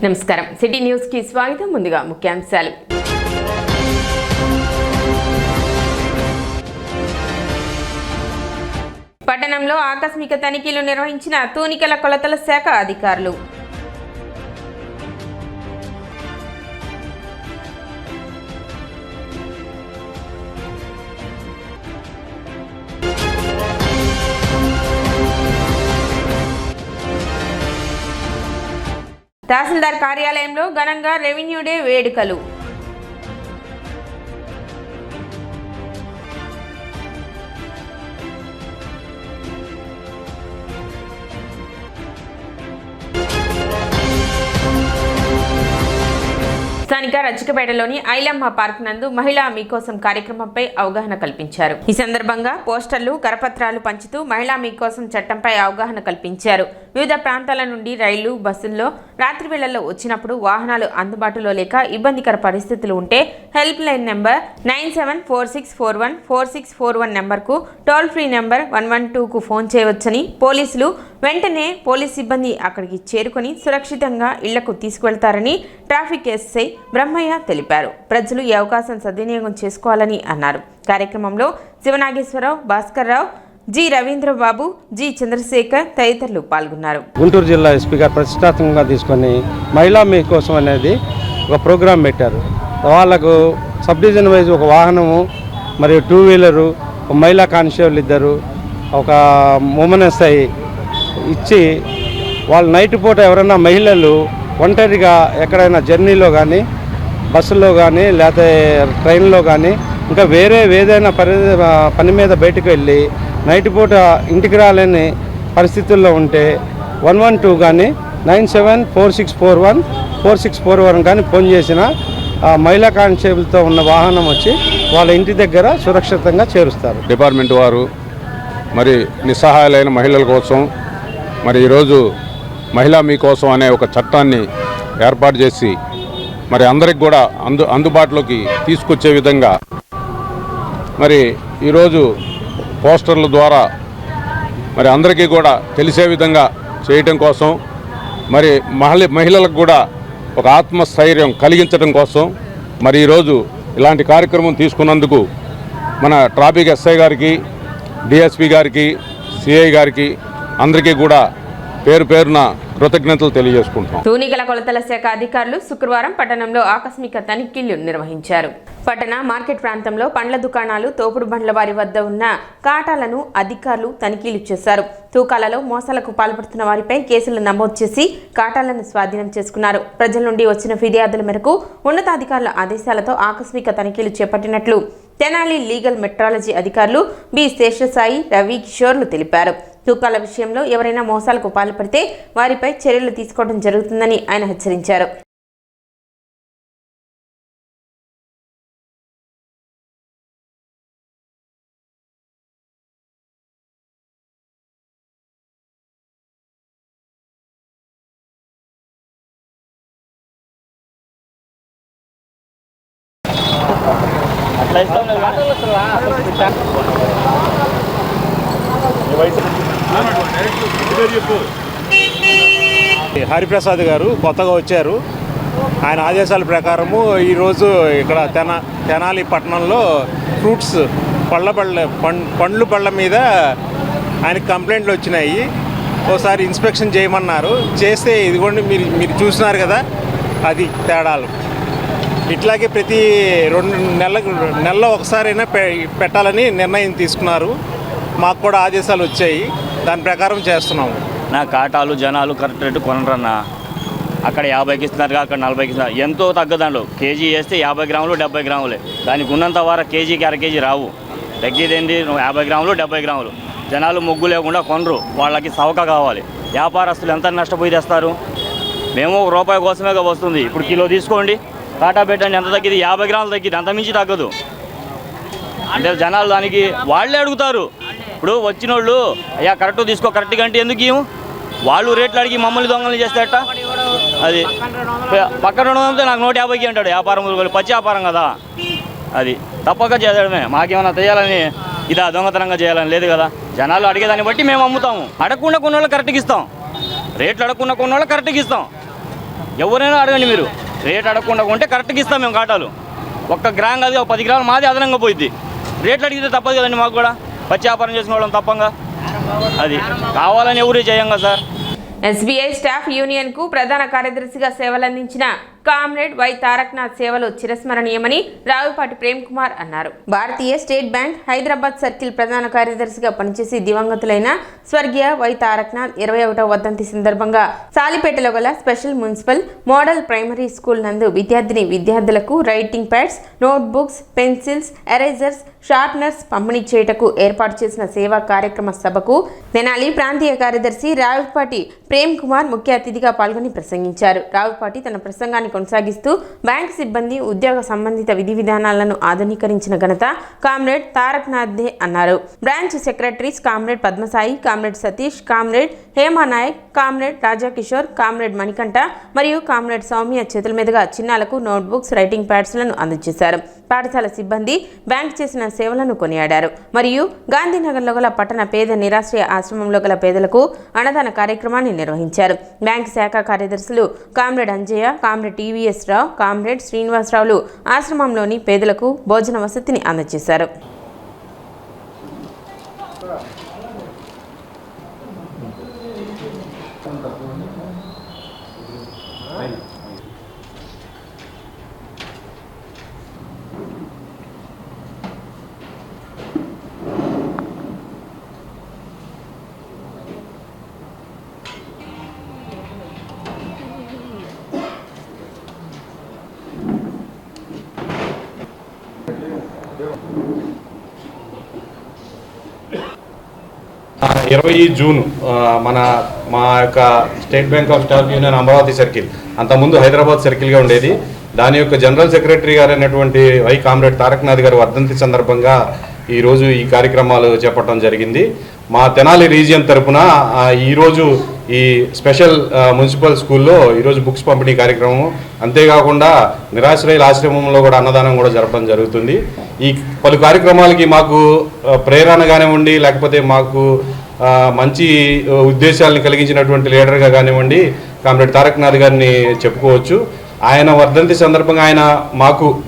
నమస్కారం city news కి స్వాగతం. ముందుగా ముఖ్యాంశాలు. పట్టణంలో ఆకస్మిక తనిఖీలు నిర్వహించిన తూనికల కొలతల శాఖ అధికారులు. తహసీల్దార్ కార్యాలయంలో ఘనంగా రెవెన్యూ డే వేడుకలు. స్థానిక రచ్చికపేటలోని ఐలమ్మ పార్క్ నందు మహిళా మీకోసం కార్యక్రమంపై అవగాహన కల్పించారు. ఈ సందర్భంగా పోస్టర్లు, కరపత్రాలు పంచుతూ మహిళా మీకోసం చట్టంపై అవగాహన కల్పించారు. వివిధ ప్రాంతాల నుండి రైళ్లు, బస్సుల్లో రాత్రి వేళల్లో వచ్చినప్పుడు వాహనాలు అందుబాటులో లేక ఇబ్బందికర పరిస్థితులు ఉంటే హెల్ప్ లైన్ నెంబర్ 9746414641 నెంబర్కు టోల్ ఫ్రీ నెంబర్ 112కు ఫోన్ చేయవచ్చని, పోలీసులు వెంటనే పోలీస్ సిబ్బంది అక్కడికి చేరుకొని సురక్షితంగా ఇళ్లకు తీసుకువెళ్తారని ట్రాఫిక్ ఎస్ఐ బ్రహ్మయ్య తెలిపారు. ప్రజలు ఈ అవకాశం సద్వినియోగం చేసుకోవాలని అన్నారు. కార్యక్రమంలో శివనాగేశ్వరరావు, భాస్కర్ రావు, జి రవీంద్రబాబు, జి చంద్రశేఖర్ తదితరులు పాల్గొన్నారు. గుంటూరు జిల్లా ఎస్పీ గారు ప్రతిష్టాత్మకంగా తీసుకొని మహిళా మీకోసం అనేది ఒక ప్రోగ్రాం పెట్టారు. వాళ్లకు సబ్ డివిజన్ వైజ్ ఒక వాహనము మరియు 2 వీలరు, ఒక మహిళా కానిస్టేబుల్ ఇద్దరు, ఒక ఉమెన్ ఎస్ఐ ఇచ్చి వాళ్ళు నైట్ పూట ఎవరైనా మహిళలు ఒంటరిగా ఎక్కడైనా జర్నీలో కానీ, బస్సులో కానీ, లేకపోతే ట్రైన్లో కానీ, ఇంకా వేరే ఏదైనా పని మీద బయటకు వెళ్ళి నైట్ పూట ఇంటికి రాలేని పరిస్థితుల్లో ఉంటే 112 కానీ 9746414641 కానీ ఫోన్ చేసిన మహిళా కానిస్టేబుల్తో ఉన్న వాహనం వచ్చి వాళ్ళ ఇంటి దగ్గర సురక్షితంగా చేరుస్తారు. డిపార్ట్మెంట్ వారు మరి నిస్సహాయాలైన మహిళల కోసం మరి ఈరోజు మహిళా మీకోసం అనే ఒక చట్టాన్ని ఏర్పాటు చేసి మరి అందరికి కూడా అందుబాటులోకి తీసుకొచ్చే విధంగా మరి ఈరోజు పోస్టర్ల ద్వారా మరి అందరికీ కూడా తెలిసే విధంగా చేయటం కోసం, మరి మహిళలకు కూడా ఒక ఆత్మస్థైర్యం కలిగించడం కోసం మరి ఈరోజు ఇలాంటి కార్యక్రమం తీసుకున్నందుకు మన ట్రాఫిక్ ఎస్ఐ గారికి, డిఎస్పీ గారికి, సిఐ గారికి అందరికీ కూడా పేరు పేరున కృతజ్ఞతలు తెలియజేసుకుంటున్నాం. తూనికల కొలతల శాఖ అధికారులు శుక్రవారం పట్టణంలో ఆకస్మిక తనిఖీలు నిర్వహించారు. పట్టణ మార్కెట్ ప్రాంతంలో పండ్ల దుకాణాలు, తోపుడు బండ్ల వారి వద్ద ఉన్న కాటాలను అధికారులు తనిఖీలు చేశారు. తూకాలలో మోసాలకు పాల్పడుతున్న వారిపై కేసులు నమోదు చేసి కాటాలను స్వాధీనం చేసుకున్నారు. ప్రజల నుండి వచ్చిన ఫిర్యాదుల మేరకు ఉన్నతాధికారుల ఆదేశాలతో ఆకస్మిక తనిఖీలు చేపట్టినట్లు తెనాలి లీగల్ మెట్రాలజీ అధికారులు బి శేషసాయి, రవి, కిషోర్లు తెలిపారు. తూకాల విషయంలో ఎవరైనా మోసాలకు పాల్పడితే వారిపై చర్యలు తీసుకోవడం జరుగుతుందని ఆయన హెచ్చరించారు. హరిప్రసాద్ గారు కొత్తగా వచ్చారు. ఆయన ఆదేశాల ప్రకారము ఈరోజు ఇక్కడ తెనాలి పట్టణంలో ఫ్రూట్స్ పండ్లు పళ్ళ మీద ఆయనకి కంప్లైంట్లు వచ్చినాయి. ఒకసారి ఇన్స్పెక్షన్ చేయమన్నారు. చేస్తే ఇదిగోండి మీరు చూస్తున్నారు కదా, అది తేడాలు. ఇట్లాగే ప్రతి 2 నెలల్లో ఒకసారైనా పెట్టాలని నిర్ణయం తీసుకున్నారు. మాకు కూడా ఆదేశాలు వచ్చాయి, దాని ప్రకారం చేస్తున్నాము. నా కాటాలు జనాలు కరెక్ట్ రేటు కొనరన్నా. అక్కడ 50కి ఇస్తున్నారు, అక్కడ 40కి ఇస్తున్నారు. ఎంతో తగ్గదండు. కేజీ వేస్తే 50 గ్రాములు 70 గ్రాములే. దానికి ఉన్నంత వార కేజీకి అర కేజీ రావు. తగ్గేదేంటి 50 గ్రాములు 70 గ్రాములు. జనాలు మొగ్గు లేకుండా కొనరు. వాళ్ళకి సవక కావాలి. వ్యాపారస్తులు ఎంత నష్టపోయి తెస్తారు? మేము ₹1 కోసమే వస్తుంది. ఇప్పుడు కిలో తీసుకోండి, కాటా పెట్టండి, ఎంత తగ్గింది? 50 గ్రాములు తగ్గింది, అంతమించి తగ్గదు. అంటే జనాలు దానికి వాళ్ళే అడుగుతారు. ఇప్పుడు వచ్చిన వాళ్ళు అయ్యా కరెక్ట్ తీసుకో, కరెక్ట్గా అంటే ఎందుకు ఇవ్వము? వాళ్ళు రేట్లు అడిగి మమ్మల్ని దొంగలు చేస్తారట. అది పక్కన 200 నాకు 150కి అంటాడు. వ్యాపారం పచ్చి వ్యాపారం కదా, అది తప్పక చేయడమే. మాకేమైనా చేయాలని ఇదా దొంగతనంగా చేయాలని లేదు కదా. జనాలు అడిగేదాన్ని బట్టి మేము అమ్ముతాము. అడగకుండా కొన్న వాళ్ళు కరెక్ట్గా ఇస్తాం, రేట్లు అడగకుండా కొన్న వాళ్ళు కరెక్ట్గా ఇస్తాం. ఎవరైనా అడగండి మీరు, రేట్ అడగకుండా కొంటే కరెక్ట్గా ఇస్తాం మేము కాటాలు. 1 గ్రామ్ కాదు, 10 గ్రాములు మాది అదనంగా పోయిద్ది. రేట్లు అడిగితే తప్పదు కదండి మాకు కూడా, పచ్చి వ్యాపారం చేసుకునే వాళ్ళం తప్పంగా. అది కావాలని ఎవరు చేయంగా సార్. ఎస్బీఐ స్టాఫ్ యూనియన్కు ప్రధాన కార్యదర్శిగా సేవలందించిన కామ్రేడ్ వై తారక్నాథ్ సేవలు చిరస్మరణీయమని రావుపాటి ప్రేమ్ కుమార్ అన్నారు. భారతీయ స్టేట్ బ్యాంక్ హైదరాబాద్ సర్కిల్ ప్రధాన కార్యదర్శిగా పనిచేసి దివంగతులైన స్వర్గీయ వై తారక్నాథ్ 21వ వర్ధంతి సందర్భంగా సాలిపేటలో గల special municipal model primary school నందు విద్యార్థులకు writing pods, notebooks, pencils, erasers, sharpeners పంపిణీ చేయుటకు ఏర్పాటు చేసిన సేవా కార్యక్రమ సభకు తెనాలి ప్రాంతీయ కార్యదర్శి రావుపాటి ప్రేమ్ కుమార్ ముఖ్య అతిథిగా పాల్గొని ప్రసంగించారు. రావుపాటి తన ప్రసంగాన్ని కొనసాగిస్తూ బ్యాంక్ సిబ్బంది ఉద్యోగ సంబంధిత విధి విధానాలను ఆధునీకరించిన ఘనత కామ్రేడ్ తారక్నాథ్దే అన్నారు. Branch secretaries comrade Padmasai, comrade Satish, comrade Hema Nayak, comrade Raja Kishore, comrade Manikanta మరియు కామ్రేడ్ సౌమ్య చేతుల మీదుగా చిన్నాలకు నోట్బుక్స్, రైటింగ్ ప్యాడ్స్లను అందజేశారు. పాఠశాల సిబ్బంది బ్యాంక్ చేసిన సేవలను కొనియాడారు. మరియు గాంధీనగర్లో గల పట్టణ పేద నిరాశ్రయ ఆశ్రమంలో గల పేదలకు అన్నదాన కార్యక్రమాన్ని నిర్వహించారు. బ్యాంక్ శాఖ కార్యదర్శులు కామ్రేడ్ అంజయ్య, కామ్రేడ్ టీవీఎస్ రావు, కామ్రేడ్ శ్రీనివాసరావులు ఆశ్రమంలోని పేదలకు భోజన వసతిని అందజేశారు. జూన్ మా యొక్క state bank of staff union Amaravati circle, అంతకుముందు హైదరాబాద్ సర్కిల్గా ఉండేది. దాని యొక్క జనరల్ సెక్రటరీ గారు అయినటువంటి వై కామ్రేడ్ తారక్నాథ్ గారు వర్ధంతి సందర్భంగా ఈరోజు ఈ కార్యక్రమాలు చేపట్టడం జరిగింది. మా తెనాలి రీజియన్ తరఫున ఈరోజు ఈ స్పెషల్ మున్సిపల్ స్కూల్లో ఈరోజు బుక్స్ పంపిణీ కార్యక్రమం, అంతేకాకుండా నిరాశ్రయుల ఆశ్రమంలో కూడా అన్నదానం కూడా జరపడం జరుగుతుంది. ఈ పలు కార్యక్రమాలకి మాకు ప్రేరణ కానివ్వండి, లేకపోతే మాకు మంచి ఉద్దేశాలను కలిగించినటువంటి లీడర్గా కానివ్వండి కామ్రేడ్ తారక్నాథ్ గారిని చెప్పుకోవచ్చు. ఆయన వర్ధంతి సందర్భంగా ఆయన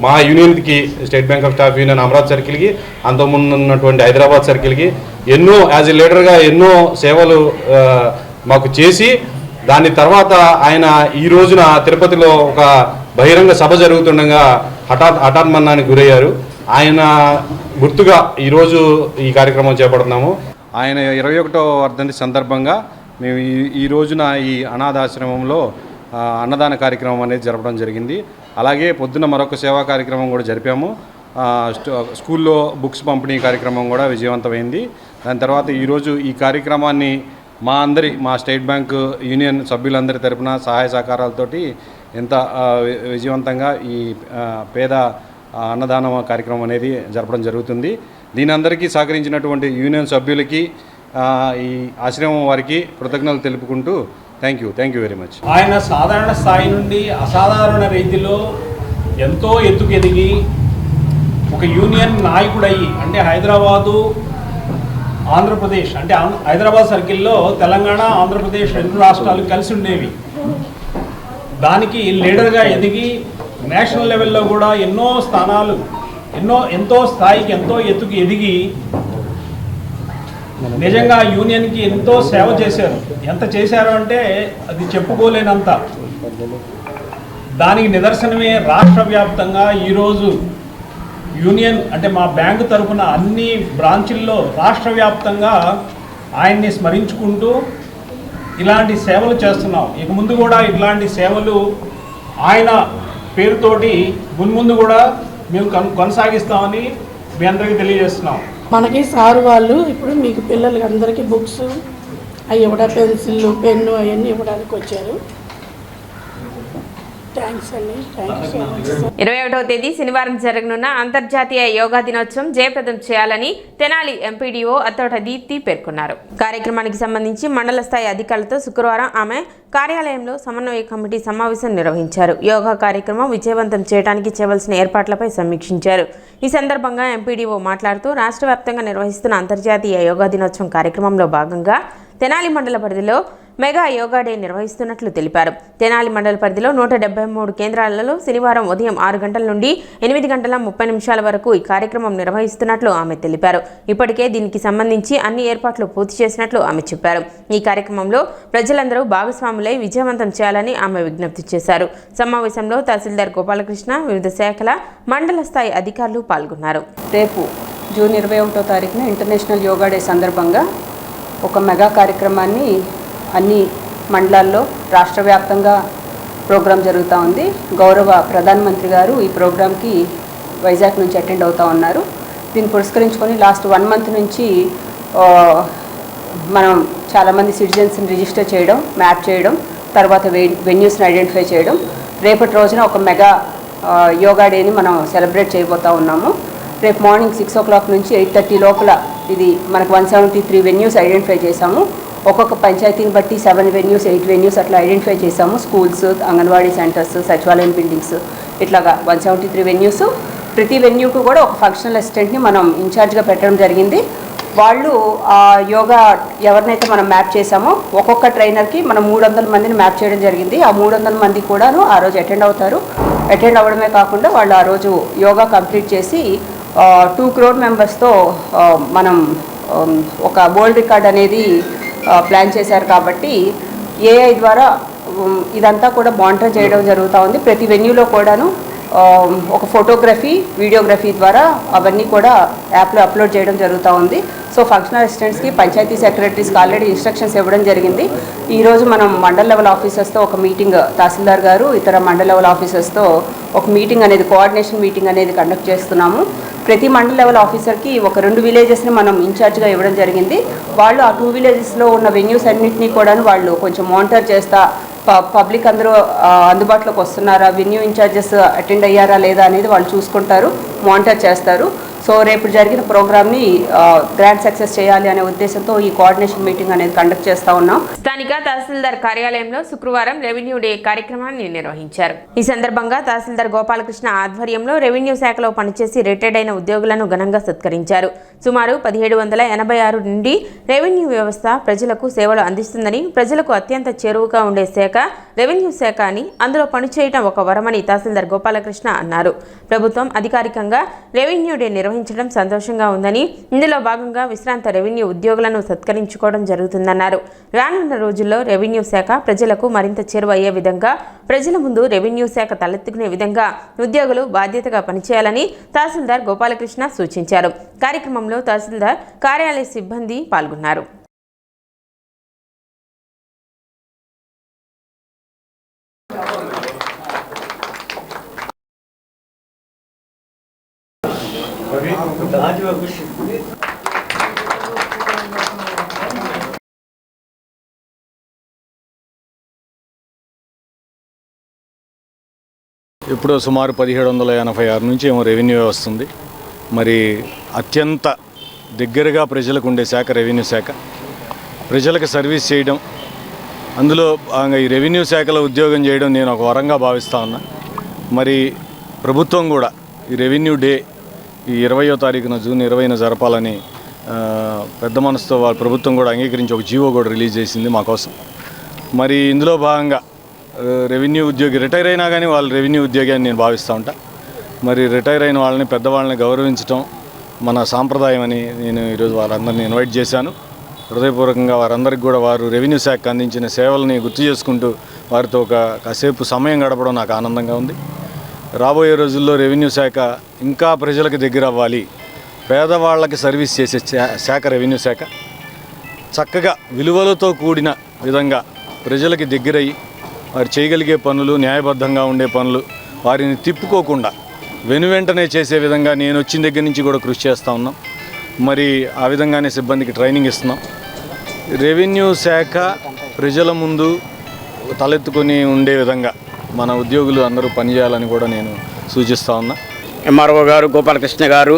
మా యూనియన్కి, state bank of staff union Amaravati సర్కిల్కి, అంతకుముందు ఉన్నటువంటి హైదరాబాద్ సర్కిల్కి ఎన్నో యాజ్ ఎ లీడర్గా ఎన్నో సేవలు మాకు చేసి, దాని తర్వాత ఆయన ఈ రోజున తిరుపతిలో ఒక బహిరంగ సభ జరుగుతుండగా హఠాన్మరణానికి గురయ్యారు. ఆయన గుర్తుగా ఈరోజు ఈ కార్యక్రమం చేపడుతున్నాము. ఆయన 21వ వర్ధంతి సందర్భంగా మేము ఈ రోజున ఈ అనాథాశ్రమంలో అన్నదాన కార్యక్రమం అనేది జరపడం జరిగింది. అలాగే పొద్దున్న మరొక సేవా కార్యక్రమం కూడా జరిపాము. స్కూల్లో బుక్స్ పంపిణీ కార్యక్రమం కూడా విజయవంతమైంది. దాని తర్వాత ఈరోజు ఈ కార్యక్రమాన్ని మా స్టేట్ బ్యాంక్ యూనియన్ సభ్యులందరి తరపున సహాయ సహకారాలతోటి ఎంత విజయవంతంగా ఈ పేద అన్నదాన కార్యక్రమం అనేది జరపడం జరుగుతుంది. దీని అందరికీ సహకరించినటువంటి యూనియన్ సభ్యులకి, ఈ ఆశ్రమం వారికి కృతజ్ఞతలు తెలుపుకుంటూ థ్యాంక్ యూ వెరీ మచ్. ఆయన సాధారణ స్థాయి నుండి అసాధారణ రీతిలో ఎంతో ఎత్తుకు ఎదిగి ఒక యూనియన్ నాయకుడయ్యి, అంటే హైదరాబాదు, ఆంధ్రప్రదేశ్, అంటే హైదరాబాద్ సర్కిల్లో తెలంగాణ, ఆంధ్రప్రదేశ్ 2 రాష్ట్రాలు కలిసి ఉండేవి. దానికి లీడర్గా ఎదిగి నేషనల్ లెవెల్లో కూడా ఎన్నో స్థానాలు, ఎంతో స్థాయికి, ఎంతో ఎత్తుకు ఎదిగి నిజంగా యూనియన్కి ఎంతో సేవ చేశారు. ఎంత చేశారు అంటే అది చెప్పుకోలేనంత. దానికి నిదర్శనమే రాష్ట్ర వ్యాప్తంగా ఈరోజు యూనియన్, అంటే మా బ్యాంకు తరఫున అన్ని బ్రాంచుల్లో రాష్ట్ర వ్యాప్తంగా ఆయన్ని స్మరించుకుంటూ ఇలాంటి సేవలు చేస్తున్నాం. ఇక ముందు కూడా ఇట్లాంటి సేవలు ఆయన పేరుతోటి మున్ముందు కూడా మేము కొనసాగిస్తామని మీ అందరికీ తెలియజేస్తున్నాం. మనకి సారు వాళ్ళు ఇప్పుడు మీకు పిల్లలకి అందరికీ బుక్స్ అవి ఇవ్వడా, పెన్సిల్, పెన్ను అవన్నీ ఇవ్వడానికి వచ్చారు. థ్యాంక్స్ అండి. 21వ తేదీ శనివారం జరగనున్న అంతర్జాతీయ యోగా దినోత్సవం జయప్రదం చేయాలని తెనాలి ఎంపీడీఓ అత్తోట దీప్తి పేర్కొన్నారు. కార్యక్రమానికి సంబంధించి మండల స్థాయి అధికారులతో శుక్రవారం ఆమె కార్యాలయంలో సమన్వయ కమిటీ సమావేశం నిర్వహించారు. యోగా కార్యక్రమం విజయవంతం చేయడానికి చేయవలసిన ఏర్పాట్లపై సమీక్షించారు. ఈ సందర్భంగా ఎంపీడీఓ మాట్లాడుతూ రాష్ట్ర వ్యాప్తంగా నిర్వహిస్తున్న అంతర్జాతీయ యోగా దినోత్సవం కార్యక్రమంలో భాగంగా తెనాలి మండల పరిధిలో మెగా యోగా డే నిర్వహిస్తున్నట్లు తెలిపారు. తెనాలి మండల పరిధిలో 173 కేంద్రాలలో శనివారం ఉదయం 6 గంటల నుండి 8 గంటల 30 నిమిషాల వరకు ఈ కార్యక్రమం నిర్వహిస్తున్నట్లు ఆమె తెలిపారు. ఇప్పటికే దీనికి సంబంధించి అన్ని ఏర్పాట్లు పూర్తి చేసినట్లు ఆమె చెప్పారు. ఈ కార్యక్రమంలో ప్రజలందరూ భాగస్వాములై విజయవంతం చేయాలని ఆమె విజ్ఞప్తి చేశారు. సమావేశంలో తహసీల్దార్ గోపాలకృష్ణ, వివిధ శాఖల మండల స్థాయి అధికారులు పాల్గొన్నారు. రేపు జూన్ 21వ తారీఖున ఇంటర్నేషనల్ యోగా డే సందర్భంగా ఒక మెగా కార్యక్రమాన్ని అన్ని మండలాల్లో రాష్ట్ర వ్యాప్తంగా ప్రోగ్రాం జరుగుతూ ఉంది. గౌరవ ప్రధానమంత్రి గారు ఈ ప్రోగ్రాంకి వైజాగ్ నుంచి అటెండ్ అవుతూ ఉన్నారు. దీన్ని పురస్కరించుకొని లాస్ట్ 1 మంత్ నుంచి మనం చాలామంది సిటిజన్స్ని రిజిస్టర్ చేయడం, మ్యాప్ చేయడం, తర్వాత వెన్యూస్ని ఐడెంటిఫై చేయడం, రేపటి రోజున ఒక మెగా యోగా డేని మనం సెలబ్రేట్ చేయబోతూ ఉన్నాము. రేపు మార్నింగ్ 6 o'clock నుంచి 8:30 లోపల ఇది మనకు 173 వెన్యూస్ ఐడెంటిఫై చేశాము. ఒక్కొక్క పంచాయతీని బట్టి 7 వెన్యూస్, 8 వెన్యూస్ అట్లా ఐడెంటిఫై చేశాము. స్కూల్స్, అంగన్వాడీ సెంటర్స్, సచివాలయం బిల్డింగ్స్ ఇట్లాగా 173 వెన్యూస్. ప్రతి వెన్యూకు కూడా ఒక ఫంక్షనల్ అసిస్టెంట్ని మనం ఇన్ఛార్జ్గా పెట్టడం జరిగింది. వాళ్ళు ఆ యోగా ఎవరినైతే మనం మ్యాప్ చేసామో ఒక్కొక్క ట్రైనర్కి మనం 300 మందిని మ్యాప్ చేయడం జరిగింది. ఆ 300 మంది కూడాను ఆ రోజు అటెండ్ అవుతారు. అటెండ్ అవ్వడమే కాకుండా వాళ్ళు ఆ రోజు యోగా కంప్లీట్ చేసి 2 crore మెంబర్స్తో మనం ఒక వరల్డ్ రికార్డ్ అనేది ప్లాన్ చేశారు. కాబట్టి ఏఐ ద్వారా ఇదంతా కూడా మానిటర్ చేయడం జరుగుతూ ఉంది. ప్రతి వెన్యూలో కూడాను ఒక ఫోటోగ్రఫీ, వీడియోగ్రఫీ ద్వారా అవన్నీ కూడా యాప్లో అప్లోడ్ చేయడం జరుగుతూ ఉంది. సో ఫంక్షనల్ అసిస్టెంట్స్కి, పంచాయతీ సెక్రటరీస్కి ఆల్రెడీ ఇన్స్ట్రక్షన్స్ ఇవ్వడం జరిగింది. ఈరోజు మనం మండల్ లెవెల్ ఆఫీసర్స్తో ఒక మీటింగ్, తహసీల్దార్ గారు ఇతర మండల్ లెవెల్ ఆఫీసర్స్తో ఒక మీటింగ్ అనేది, కోఆర్డినేషన్ మీటింగ్ అనేది కండక్ట్ చేస్తున్నాము. ప్రతి మండల్ లెవెల్ ఆఫీసర్కి ఒక 2 విలేజెస్ని మనం ఇన్ఛార్జ్గా ఇవ్వడం జరిగింది. వాళ్ళు ఆ 2 విలేజెస్లో ఉన్న వెన్యూస్ అన్నింటినీ కూడా వాళ్ళు కొంచెం మానిటర్ చేస్తా, పబ్లిక్ అందరూ అందుబాటులోకి వస్తున్నారా, వెన్యూ ఇన్ఛార్జెస్ అటెండ్ అయ్యారా లేదా అనేది వాళ్ళు చూసుకుంటారు, మానిటర్ చేస్తారు. సో రేపు జరిగిన ప్రోగ్రామ్ని గ్రాండ్ సక్సెస్ చేయాలి అనే ఉద్దేశంతో ఈ కోఆర్డినేషన్ మీటింగ్ అనేది కండక్ట్ చేస్తూ ఉన్నాం. స్థానిక తహసీల్దార్ కార్యాలయంలో శుక్రవారం రెవెన్యూ డే కార్యక్రమాన్ని నిర్వహించారు. ఈ సందర్భంగా తహసీల్దార్ గోపాలకృష్ణ ఆధ్వర్యంలో రెవెన్యూ శాఖలో పనిచేసి రిటైర్డ్ అయిన ఉద్యోగులను ఘనంగా సత్కరించారు. సుమారు 1786 నుండి రెవెన్యూ వ్యవస్థ ప్రజలకు సేవలు అందిస్తుందని, ప్రజలకు అత్యంత చేరువుగా ఉండే శాఖ రెవెన్యూ శాఖ అని, అందులో పనిచేయడం ఒక వరమని తహసీల్దార్ గోపాలకృష్ణ అన్నారు. ప్రభుత్వం అధికారికంగా రెవెన్యూ డే నిర్వహించడం సంతోషంగా ఉందని, ఇందులో భాగంగా విశ్రాంత రెవెన్యూ ఉద్యోగులను సత్కరించుకోవడం జరుగుతుందన్నారు. రానున్న రోజుల్లో రెవెన్యూ శాఖ ప్రజలకు మరింత చేరువ అయ్యే విధంగా, ప్రజల ముందు రెవెన్యూ శాఖ తలెత్తుకునే విధంగా ఉద్యోగులు బాధ్యతగా పనిచేయాలని తహసీల్దార్ గోపాలకృష్ణ సూచించారు. కార్యక్రమంలో తహసీల్దార్ కార్యాలయ సిబ్బంది పాల్గొన్నారు. ఇప్పుడు సుమారు 1786 నుంచి ఏమో రెవెన్యూ వ్యవస్థ ఉంది. మరి అత్యంత దగ్గరగా ప్రజలకు ఉండే శాఖ రెవెన్యూ శాఖ. ప్రజలకు సర్వీస్ చేయడం, అందులో ఈ రెవెన్యూ శాఖలో ఉద్యోగం చేయడం నేను ఒక వరంగా భావిస్తూ ఉన్నా. మరి ప్రభుత్వం కూడా ఈ రెవెన్యూ డే ఈ 20వ తారీఖున జూన్ 20న జరపాలని పెద్ద మనసుతో వాళ్ళ ప్రభుత్వం కూడా అంగీకరించి ఒక జీవో కూడా రిలీజ్ చేసింది మా కోసం. మరి ఇందులో భాగంగా రెవెన్యూ ఉద్యోగి రిటైర్ అయినా కానీ వాళ్ళు రెవెన్యూ ఉద్యోగి అని నేను భావిస్తూ ఉంటా. మరి రిటైర్ అయిన వాళ్ళని, పెద్దవాళ్ళని గౌరవించడం మన సాంప్రదాయం అని నేను ఈరోజు వారందరినీ ఇన్వైట్ చేశాను. హృదయపూర్వకంగా వారందరికీ కూడా వారు రెవెన్యూ శాఖకు అందించిన సేవలని గుర్తు చేసుకుంటూ వారితో కాసేపు సమయం గడపడం నాకు ఆనందంగా ఉంది. రాబోయే రోజుల్లో రెవెన్యూ శాఖ ఇంకా ప్రజలకు దగ్గర అవ్వాలి. పేదవాళ్ళకి సర్వీస్ చేసే శాఖ రెవెన్యూ శాఖ. చక్కగా విలువలతో కూడిన విధంగా ప్రజలకి దగ్గరయ్యి వారు చేయగలిగే పనులు, న్యాయబద్ధంగా ఉండే పనులు, వారిని తిప్పుకోకుండా వెనువెంటనే చేసే విధంగా నేను వచ్చిన దగ్గర నుంచి కూడా కృషి చేస్తూ ఉన్నాం. మరి ఆ విధంగానే సిబ్బందికి ట్రైనింగ్ ఇస్తున్నాం. రెవెన్యూ శాఖ ప్రజల ముందు తలెత్తుకొని ఉండే విధంగా మన ఉద్యోగులు అందరూ పనిచేయాలని కూడా నేను సూచిస్తూ ఉన్నా. ఎంఆర్ఓ గారు, గోపాలకృష్ణ గారు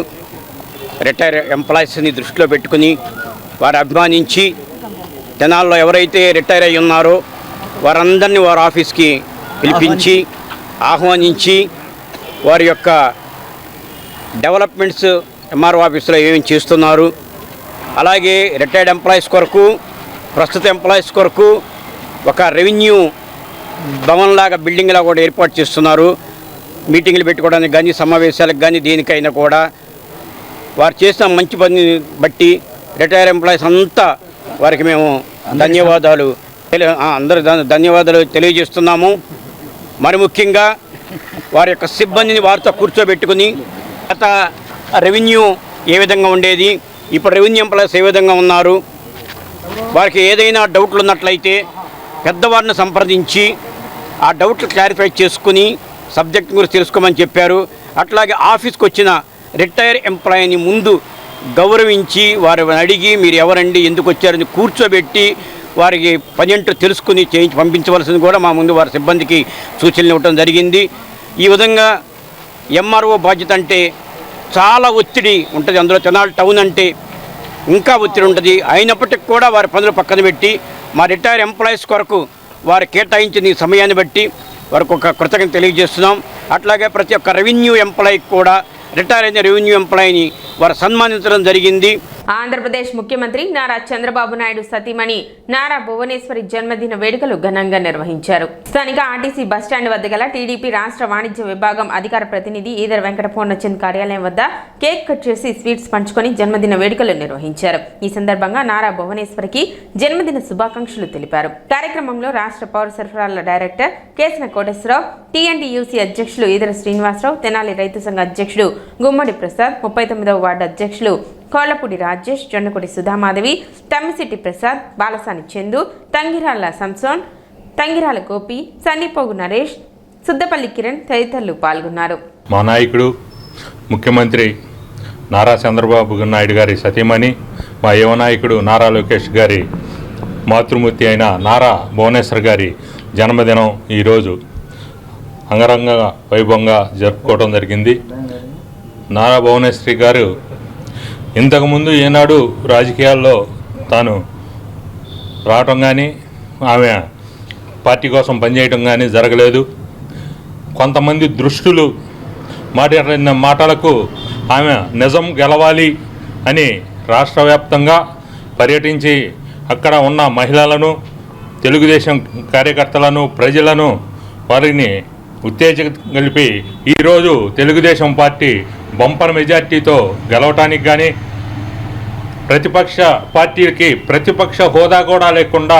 రిటైర్ ఎంప్లాయీస్ని దృష్టిలో పెట్టుకుని వారు అభిమానించి తెనాల్లో ఎవరైతే రిటైర్ అయ్యి ఉన్నారో వారందరినీ వారి ఆఫీస్కి పిలిపించి ఆహ్వానించి వారి యొక్క డెవలప్మెంట్స్ ఎంఆర్ఓ ఆఫీస్లో ఏమేమి చేస్తున్నారు, అలాగే రిటైర్డ్ ఎంప్లాయీస్ కొరకు, ప్రస్తుత ఎంప్లాయీస్ కొరకు ఒక రెవెన్యూ భవన్లాగా బిల్డింగ్లా కూడా ఏర్పాటు చేస్తున్నారు. మీటింగ్లు పెట్టుకోవడానికి కానీ సమావేశాలకు కానీ దేనికైనా కూడా వారు చేసిన మంచి పని బట్టి రిటైర్ ఎంప్లాయీస్ అంతా వారికి మేము ధన్యవాదాలు తెలియజేస్తున్నాము. మరి ముఖ్యంగా వారి యొక్క సిబ్బందిని వారితో కూర్చోబెట్టుకుని గత రెవెన్యూ ఏ విధంగా ఉండేది, ఇప్పుడు రెవెన్యూ ఎంప్లాయీస్ ఏ విధంగా ఉన్నారు, వారికి ఏదైనా డౌట్లు ఉన్నట్లయితే పెద్దవారిని సంప్రదించి ఆ డౌట్లు క్లారిఫై చేసుకుని సబ్జెక్ట్ గురించి తెలుసుకోమని చెప్పారు. అట్లాగే ఆఫీస్కి వచ్చిన రిటైర్ ఎంప్లాయీని ముందు గౌరవించి వారిని అడిగి మీరు ఎవరండి, ఎందుకు వచ్చారని కూర్చోబెట్టి వారికి పని ఏంటో తెలుసుకుని చేయించి పంపించవలసింది కూడా మా ముందు వారి సిబ్బందికి సూచనలు ఇవ్వడం జరిగింది. ఈ విధంగా ఎంఆర్ఓ బాధ్యత అంటే చాలా ఒత్తిడి ఉంటుంది. అందులో తెనాలి టౌన్ అంటే ఇంకా ఒత్తిడి ఉంటుంది. అయినప్పటికీ కూడా వారి పనులు పక్కన పెట్టి మా రిటైర్ ఎంప్లాయీస్ కొరకు వారు కేటాయించిన ఈ సమయాన్ని బట్టి వారికి ఒక కృతజ్ఞత తెలియజేస్తున్నాం. అట్లాగే ప్రతి ఒక్క రెవెన్యూ ఎంప్లాయీకి కూడా రిటైర్ అయిన రెవెన్యూ ఎంప్లాయీని వారు సన్మానించడం జరిగింది. ఆంధ్రప్రదేశ్ ముఖ్యమంత్రి నారా చంద్రబాబు నాయుడు సతీమణి నారా భువనేశ్వరి జన్మదిన వేడుకలు ఘనంగా నిర్వహించారు. స్థానిక ఆర్టీసీ బస్టాండ్ వద్ద గల టీడీపీ రాష్ట్ర వాణిజ్య విభాగం అధికార ప్రతినిధి ఈదర్ వెంకట పూర్ణచంద్ కార్యాలయం వద్ద కేక్ కట్ చేసి స్వీట్స్ పంచుకొని జన్మదిన వేడుకలు నిర్వహించారు. ఈ సందర్భంగా నారా భువనేశ్వరికి జన్మదిన శుభాకాంక్షలు తెలిపారు. కార్యక్రమంలో రాష్ట్ర పౌర సరఫరాల డైరెక్టర్ కేసన కోటేశ్వరరావు, టీఎన్టీయూసీ అధ్యక్షులు ఈదర శ్రీనివాసరావు, తెనాలి రైతు సంఘ అధ్యక్షుడు గుమ్మడి ప్రసాద్, 39వ వార్డు అధ్యక్షులు కోళ్లపూడి రాజేష్, జొన్నకొడి సుధామాధవి, తమ్మిశెట్టి ప్రసాద్, బాలసాని చందు, తంగిరాల సంసోన్, తంగిరాల గోపి, సన్నిపోగు నరేష్, సుద్దపల్లి కిరణ్ తదితరులు పాల్గొన్నారు. మా నాయకుడు ముఖ్యమంత్రి నారా చంద్రబాబు నాయుడు గారి సతీమణి, మా యువ నాయకుడు నారా లోకేష్ గారి మాతృమూర్తి అయిన నారా భువనేశ్వర్ గారి జన్మదినం ఈరోజు అంగరంగ వైభవంగా జరుపుకోవడం జరిగింది. నారా భువనేశ్వరి గారు ఇంతకుముందు ఏనాడు రాజకీయాల్లో తాను రావటం కానీ ఆమె పార్టీ కోసం పనిచేయటం కానీ జరగలేదు. కొంతమంది దృష్టులు మాట్లాడిన మాటలకు ఆమె నిజం గెలవాలి అని రాష్ట్ర వ్యాప్తంగా పర్యటించి అక్కడ ఉన్న మహిళలను, తెలుగుదేశం కార్యకర్తలను, ప్రజలను వారిని ఉత్తేజం కలిపి ఈరోజు తెలుగుదేశం పార్టీ బంపర్ మెజార్టీతో గెలవటానికి కానీ ప్రతిపక్ష పార్టీలకి ప్రతిపక్ష హోదా కూడా లేకుండా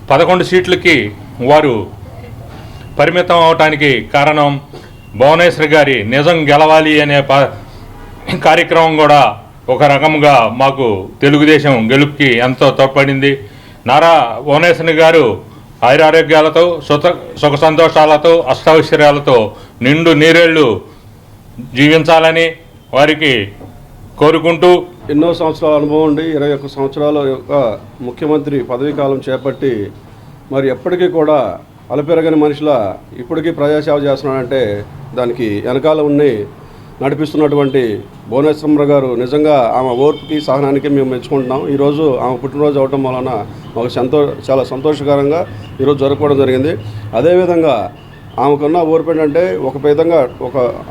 11 సీట్లకి వారు పరిమితం అవటానికి కారణం భువనేశ్వరి గారి నిజం గెలవాలి అనే కార్యక్రమం కూడా ఒక రకంగా మాకు తెలుగుదేశం గెలుపుకి ఎంతో తోడ్పడింది. నారా భువనేశ్వరి గారు ఆయురారోగ్యాలతో సుఖ సంతోషాలతో అష్టైశ్వర్యాలతో నిండు నీరేళ్లు జీవించాలని వారికి కోరుకుంటూ ఎన్నో సంవత్సరాల అనుభవం ఉండి 21 సంవత్సరాల యొక్క ముఖ్యమంత్రి పదవీ కాలం చేపట్టి మరి ఎప్పటికీ కూడా అలపెరగని మనిషిలా ఇప్పటికీ ప్రజాసేవ చేస్తున్నాడంటే దానికి వెనకాల ఉండి నడిపిస్తున్నటువంటి భువనేశ్వర గారు నిజంగా ఆమె ఓర్పుకి సహనానికి మేము మెచ్చుకుంటున్నాం. ఈరోజు ఆమె పుట్టినరోజు అవడం వలన మాకు చాలా సంతోషకరంగా ఈరోజు జరుపుకోవడం జరిగింది. అదేవిధంగా ఆమెకున్న ఓర్పు ఏంటంటే ఒక విధంగా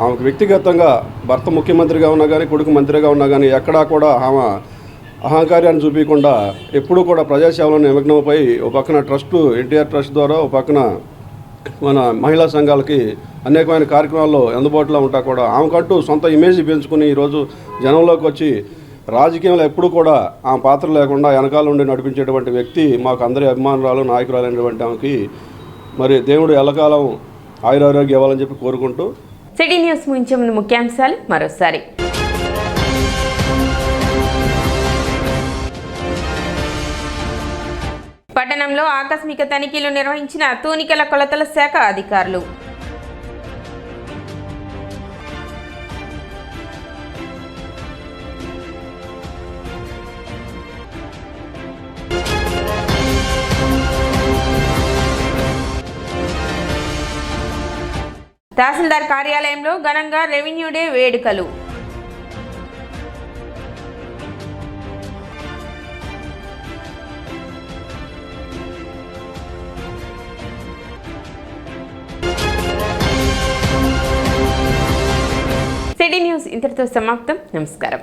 ఆమెకు వ్యక్తిగతంగా భర్త ముఖ్యమంత్రిగా ఉన్నా కానీ కొడుకు మంత్రిగా ఉన్నా కానీ ఎక్కడా కూడా ఆమె అహంకార్యాన్ని చూపించకుండా ఎప్పుడూ కూడా ప్రజాసేవలో నిమగ్నమైపోయి ఒక పక్కన ట్రస్ట్ ఎన్టీఆర్ ట్రస్ట్ ద్వారా ఒక పక్కన మన మహిళా సంఘాలకి అనేకమైన కార్యక్రమాల్లో అందుబాటులో ఉంటా కూడా ఆమెకంటూ సొంత ఇమేజ్ పెంచుకుని ఈరోజు జనంలోకి వచ్చి రాజకీయంలో ఎప్పుడూ కూడా ఆమె పాత్ర లేకుండా వెనకాల నుండి నడిపించేటువంటి వ్యక్తి మాకు అందరి అభిమానురాలు నాయకురాలైనటువంటి ఆమెకి మరి దేవుడు ఎల్లకాలం ఆయురారోగ్యం ఇవ్వాలని చెప్పి కోరుకుంటూ సిటీ న్యూస్ ముగించే ముందు ముఖ్యాంశాలు మరోసారి. పట్టణంలో ఆకస్మిక తనిఖీలు నిర్వహించిన తూనికల కొలతల శాఖ అధికారులు. తహసీల్దార్ కార్యాలయంలో ఘనంగా రెవెన్యూ డే వేడుకలు. సిటీ న్యూస్ ఇంతటితో సమాప్తం. నమస్కారం.